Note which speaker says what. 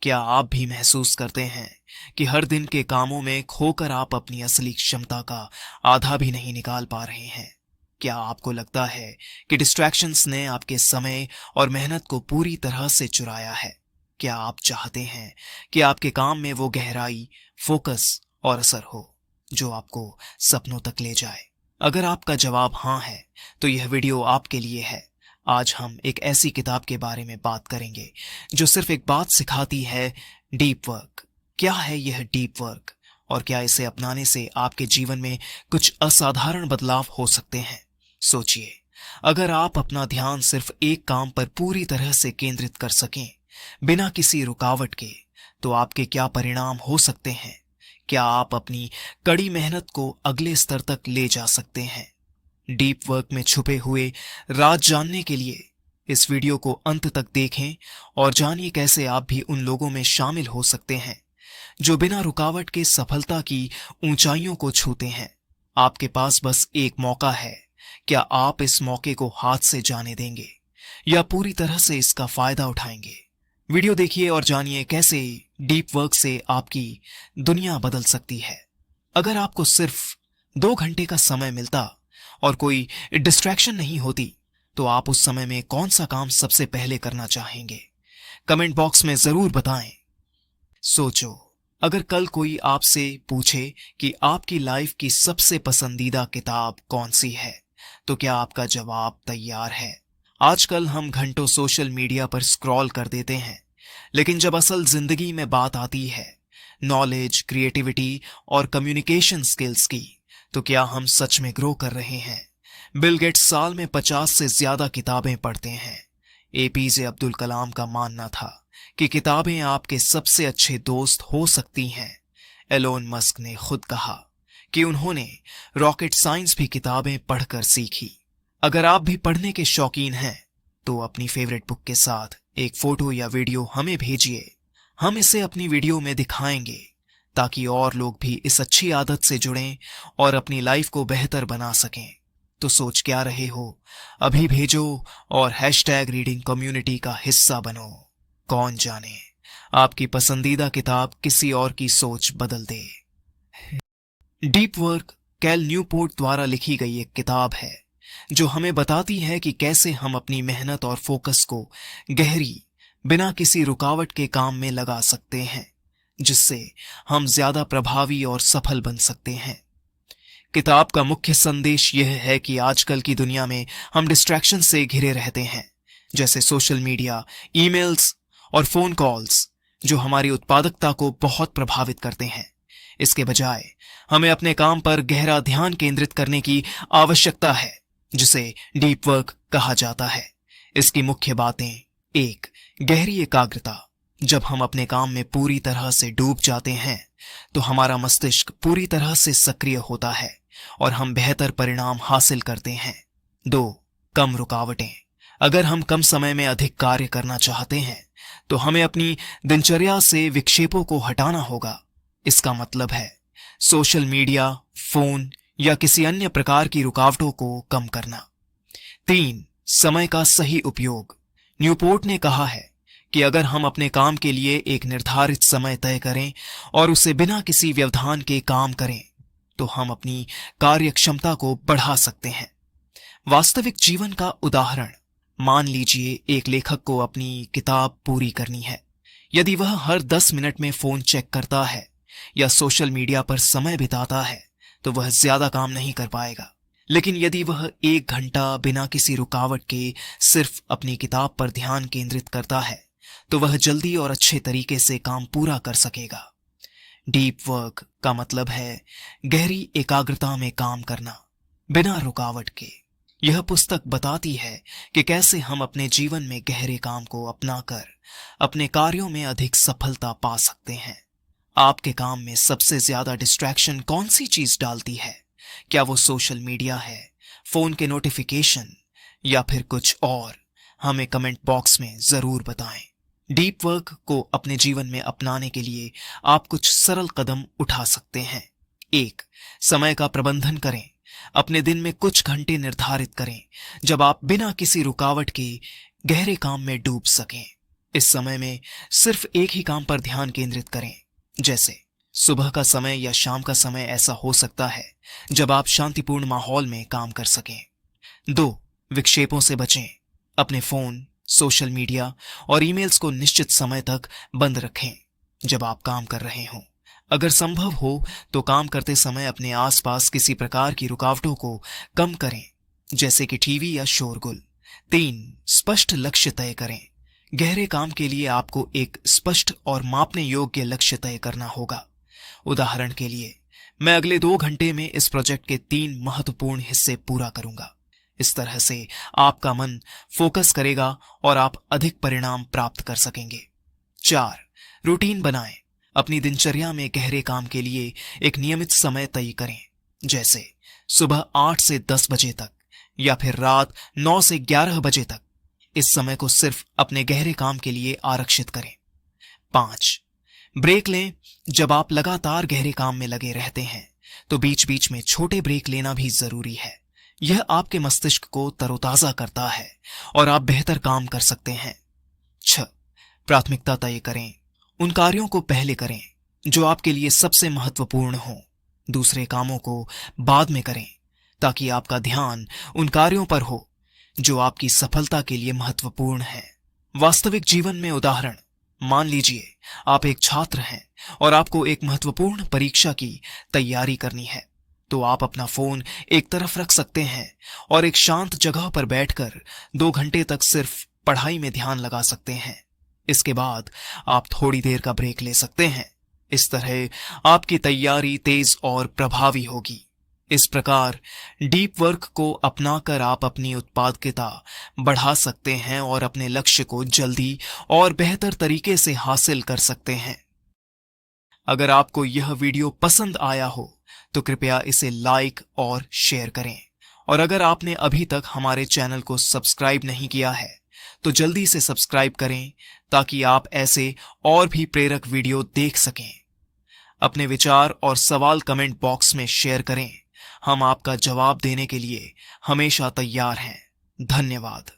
Speaker 1: क्या आप भी महसूस करते हैं कि हर दिन के कामों में खोकर आप अपनी असली क्षमता का आधा भी नहीं निकाल पा रहे हैं? क्या आपको लगता है कि डिस्ट्रैक्शंस ने आपके समय और मेहनत को पूरी तरह से चुराया है? क्या आप चाहते हैं कि आपके काम में वो गहराई, फोकस और असर हो जो आपको सपनों तक ले जाए? अगर आपका जवाब हाँ है, तो यह वीडियो आपके लिए है। आज हम एक ऐसी किताब के बारे में बात करेंगे जो सिर्फ एक बात सिखाती है, डीप वर्क। क्या है यह डीप वर्क और क्या इसे अपनाने से आपके जीवन में कुछ असाधारण बदलाव हो सकते हैं? सोचिए, अगर आप अपना ध्यान सिर्फ एक काम पर पूरी तरह से केंद्रित कर सकें, बिना किसी रुकावट के, तो आपके क्या परिणाम हो सकते हैं? क्या आप अपनी कड़ी मेहनत को अगले स्तर तक ले जा सकते हैं? डीप वर्क में छुपे हुए राज जानने के लिए इस वीडियो को अंत तक देखें और जानिए कैसे आप भी उन लोगों में शामिल हो सकते हैं जो बिना रुकावट के सफलता की ऊंचाइयों को छूते हैं। आपके पास बस एक मौका है। क्या आप इस मौके को हाथ से जाने देंगे या पूरी तरह से इसका फायदा उठाएंगे? वीडियो देखिए और जानिए कैसे डीप वर्क से आपकी दुनिया बदल सकती है। अगर आपको सिर्फ 2 घंटे का समय मिलता और कोई डिस्ट्रैक्शन नहीं होती, तो आप उस समय में कौन सा काम सबसे पहले करना चाहेंगे? कमेंट बॉक्स में जरूर बताएं। सोचो, अगर कल कोई आपसे पूछे कि आपकी लाइफ की सबसे पसंदीदा किताब कौन सी है, तो क्या आपका जवाब तैयार है? आजकल हम घंटों सोशल मीडिया पर स्क्रॉल कर देते हैं, लेकिन जब असल जिंदगी में बात आती है नॉलेज, क्रिएटिविटी और कम्युनिकेशन स्किल्स की, तो क्या हम सच में ग्रो कर रहे हैं? बिल गेट्स साल में 50 से ज्यादा किताबें पढ़ते हैं। एपीजे अब्दुल कलाम का मानना था कि किताबें आपके सबसे अच्छे दोस्त हो सकती हैं। एलोन मस्क ने खुद कहा कि उन्होंने रॉकेट साइंस भी किताबें पढ़कर सीखी। अगर आप भी पढ़ने के शौकीन हैं, तो अपनी फेवरेट बुक के साथ एक फोटो या वीडियो हमें भेजिए। हम इसे अपनी वीडियो में दिखाएंगे ताकि और लोग भी इस अच्छी आदत से जुड़ें और अपनी लाइफ को बेहतर बना सकें। तो सोच क्या रहे हो? अभी भेजो और #रीडिंग कम्युनिटी का हिस्सा बनो। कौन जाने आपकी पसंदीदा किताब किसी और की सोच बदल दे। डीप वर्क कैल न्यूपोर्ट द्वारा लिखी गई एक किताब है जो हमें बताती है कि कैसे हम अपनी मेहनत और फोकस को गहरी, बिना किसी रुकावट के काम में लगा सकते हैं, जिससे हम ज्यादा प्रभावी और सफल बन सकते हैं। किताब का मुख्य संदेश यह है कि आजकल की दुनिया में हम डिस्ट्रैक्शन से घिरे रहते हैं, जैसे सोशल मीडिया, ईमेल्स और फोन कॉल्स, जो हमारी उत्पादकता को बहुत प्रभावित करते हैं। इसके बजाय हमें अपने काम पर गहरा ध्यान केंद्रित करने की आवश्यकता है, जिसे डीप वर्क कहा जाता है। इसकी मुख्य बातें: 1. गहरी एकाग्रता। जब हम अपने काम में पूरी तरह से डूब जाते हैं, तो हमारा मस्तिष्क पूरी तरह से सक्रिय होता है और हम बेहतर परिणाम हासिल करते हैं। 2. कम रुकावटें। अगर हम कम समय में अधिक कार्य करना चाहते हैं, तो हमें अपनी दिनचर्या से विक्षेपों को हटाना होगा। इसका मतलब है सोशल मीडिया, फोन या किसी अन्य प्रकार की रुकावटों को कम करना। 3. समय का सही उपयोग। न्यूपोर्ट ने कहा है कि अगर हम अपने काम के लिए एक निर्धारित समय तय करें और उसे बिना किसी व्यवधान के काम करें, तो हम अपनी कार्य क्षमता को बढ़ा सकते हैं। वास्तविक जीवन का उदाहरण: मान लीजिए एक लेखक को अपनी किताब पूरी करनी है। यदि वह हर 10 मिनट में फोन चेक करता है या सोशल मीडिया पर समय बिताता है, तो वह ज्यादा काम नहीं कर पाएगा। लेकिन यदि वह 1 घंटा बिना किसी रुकावट के सिर्फ अपनी किताब पर ध्यान केंद्रित करता है, तो वह जल्दी और अच्छे तरीके से काम पूरा कर सकेगा। डीप वर्क का मतलब है गहरी एकाग्रता में काम करना, बिना रुकावट के। यह पुस्तक बताती है कि कैसे हम अपने जीवन में गहरे काम को अपनाकर अपने कार्यों में अधिक सफलता पा सकते हैं। आपके काम में सबसे ज्यादा डिस्ट्रैक्शन कौन सी चीज डालती है? क्या वो सोशल मीडिया है, फोन के नोटिफिकेशन या फिर कुछ और? हमें कमेंट बॉक्स में जरूर बताएं। डीप वर्क को अपने जीवन में अपनाने के लिए आप कुछ सरल कदम उठा सकते हैं। 1. समय का प्रबंधन करें। अपने दिन में कुछ घंटे निर्धारित करें जब आप बिना किसी रुकावट के गहरे काम में डूब सकें। इस समय में सिर्फ एक ही काम पर ध्यान केंद्रित करें। जैसे सुबह का समय या शाम का समय ऐसा हो सकता है जब आप शांतिपूर्ण माहौल में काम कर सकें। 2. विक्षेपों से बचें। अपने फोन, सोशल मीडिया और ईमेल्स को निश्चित समय तक बंद रखें जब आप काम कर रहे हों। अगर संभव हो तो काम करते समय अपने आसपास किसी प्रकार की रुकावटों को कम करें, जैसे कि टीवी या शोरगुल। 3. स्पष्ट लक्ष्य तय करें। गहरे काम के लिए आपको एक स्पष्ट और मापने योग्य लक्ष्य तय करना होगा। उदाहरण के लिए, मैं अगले 2 घंटे में इस प्रोजेक्ट के 3 महत्वपूर्ण हिस्से पूरा करूंगा। इस तरह से आपका मन फोकस करेगा और आप अधिक परिणाम प्राप्त कर सकेंगे। 4. रूटीन बनाएं। अपनी दिनचर्या में गहरे काम के लिए एक नियमित समय तय करें, जैसे सुबह 8 से 10 बजे तक या फिर रात 9 से 11 बजे तक। इस समय को सिर्फ अपने गहरे काम के लिए आरक्षित करें। 5. ब्रेक लें। जब आप लगातार गहरे काम में लगे रहते हैं तो बीच बीच में छोटे ब्रेक लेना भी जरूरी है। यह आपके मस्तिष्क को तरोताजा करता है और आप बेहतर काम कर सकते हैं। 6. प्राथमिकता तय करें। उन कार्यों को पहले करें जो आपके लिए सबसे महत्वपूर्ण हो। दूसरे कामों को बाद में करें ताकि आपका ध्यान उन कार्यों पर हो जो आपकी सफलता के लिए महत्वपूर्ण है। वास्तविक जीवन में उदाहरण, मान लीजिए आप एक छात्र हैं और आपको एक महत्वपूर्ण परीक्षा की तैयारी करनी है, तो आप अपना फोन एक तरफ रख सकते हैं और एक शांत जगह पर बैठकर 2 घंटे तक सिर्फ पढ़ाई में ध्यान लगा सकते हैं। इसके बाद आप थोड़ी देर का ब्रेक ले सकते हैं। इस तरह आपकी तैयारी तेज और प्रभावी होगी। इस प्रकार डीप वर्क को अपनाकर आप अपनी उत्पादकता बढ़ा सकते हैं और अपने लक्ष्य को जल्दी और बेहतर तरीके से हासिल कर सकते हैं। अगर आपको यह वीडियो पसंद आया हो तो कृपया इसे लाइक और शेयर करें। और अगर आपने अभी तक हमारे चैनल को सब्सक्राइब नहीं किया है तो जल्दी से सब्सक्राइब करें ताकि आप ऐसे और भी प्रेरक वीडियो देख सकें। अपने विचार और सवाल कमेंट बॉक्स में शेयर करें। हम आपका जवाब देने के लिए हमेशा तैयार हैं। धन्यवाद।